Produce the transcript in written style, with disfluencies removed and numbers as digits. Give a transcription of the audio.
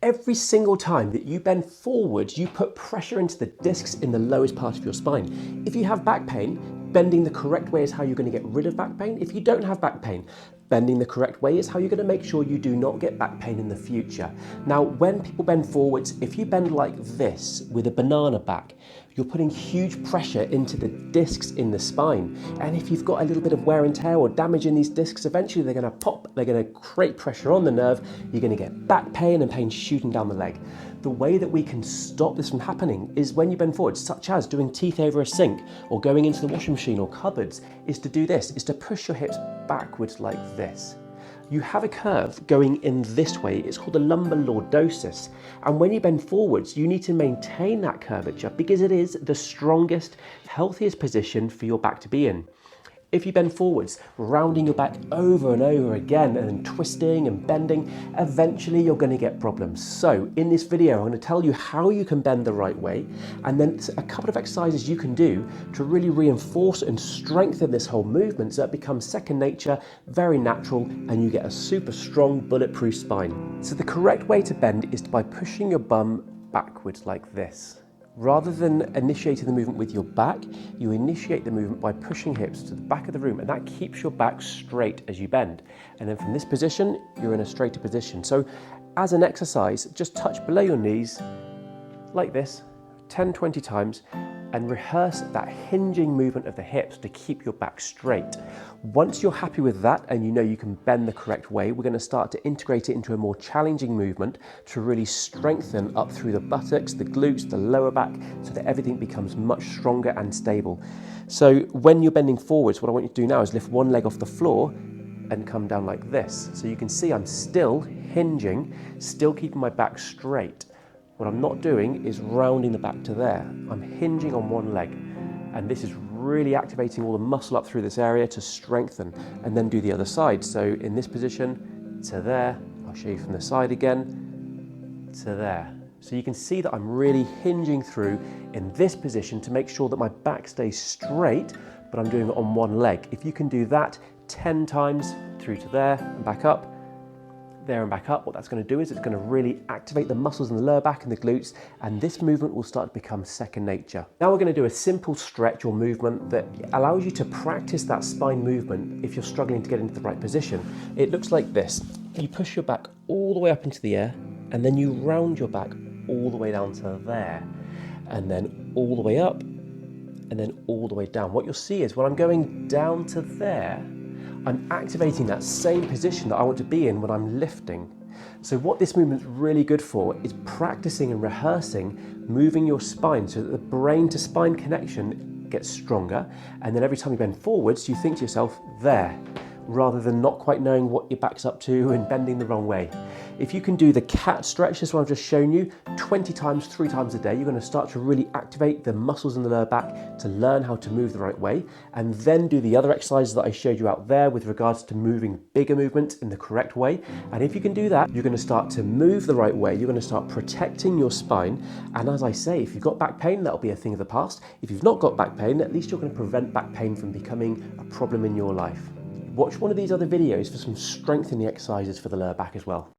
Every single time that you bend forward, you put pressure into the discs in the lowest part of your spine. If you have back pain, bending the correct way is how you're going to get rid of back pain. If you don't have back pain, bending the correct way is how you're going to make sure you do not get back pain in the future. Now, when people bend forwards, if you bend like this with a banana back, you're putting huge pressure into the discs in the spine. And if you've got a little bit of wear and tear or damage in these discs, eventually they're going to pop, they're going to create pressure on the nerve, you're going to get back pain and pain shooting down the leg. The way that we can stop this from happening is when you bend forward, such as doing teeth over a sink or going into the washing machine or cupboards, is to do this, is to push your hips backwards like this. You have a curve going in this way. It's called the lumbar lordosis. And when you bend forwards, you need to maintain that curvature because it is the strongest, healthiest position for your back to be in. If you bend forwards, rounding your back over and over again and twisting and bending, eventually you're going to get problems. So in this video, I'm going to tell you how you can bend the right way, and then a couple of exercises you can do to really reinforce and strengthen this whole movement so it becomes second nature, very natural, and you get a super strong bulletproof spine. So the correct way to bend is by pushing your bum backwards like this. Rather than initiating the movement with your back, you initiate the movement by pushing hips to the back of the room, and that keeps your back straight as you bend. And then from this position, you're in a straighter position. So as an exercise, just touch below your knees like this, 10, 20 times, and rehearse that hinging movement of the hips to keep your back straight. Once you're happy with that and you know you can bend the correct way, we're going to start to integrate it into a more challenging movement to really strengthen up through the buttocks, the glutes, the lower back, so that everything becomes much stronger and stable. So when you're bending forwards, what I want you to do now is lift one leg off the floor and come down like this. So you can see I'm still hinging, still keeping my back straight. What I'm not doing is rounding the back to there. I'm hinging on one leg, and this is really activating all the muscle up through this area to strengthen, and then do the other side. So in this position, to there, I'll show you from the side again, to there. So you can see that I'm really hinging through in this position to make sure that my back stays straight, but I'm doing it on one leg. If you can do that 10 times through to there and back up, there and back up, what that's going to do is it's going to really activate the muscles in the lower back and the glutes, and this movement will start to become second nature. Now we're going to do a simple stretch or movement that allows you to practice that spine movement if you're struggling to get into the right position. It looks like this. You push your back all the way up into the air, and then you round your back all the way down to there, and then all the way up, and then all the way down. What you'll see is when I'm going down to there, I'm activating that same position that I want to be in when I'm lifting. So what this movement's really good for is practicing and rehearsing moving your spine so that the brain to spine connection gets stronger, and then every time you bend forwards, you think to yourself, there, rather than not quite knowing what your back's up to and bending the wrong way. If you can do the cat stretch, this one I've just shown you, 20 times, 3 times a day, you're going to start to really activate the muscles in the lower back to learn how to move the right way, and then do the other exercises that I showed you out there with regards to moving bigger movements in the correct way. And if you can do that, you're going to start to move the right way, you're going to start protecting your spine, and as I say, if you've got back pain, that'll be a thing of the past. If you've not got back pain, at least you're going to prevent back pain from becoming a problem in your life. Watch one of these other videos for some strengthening exercises for the lower back as well.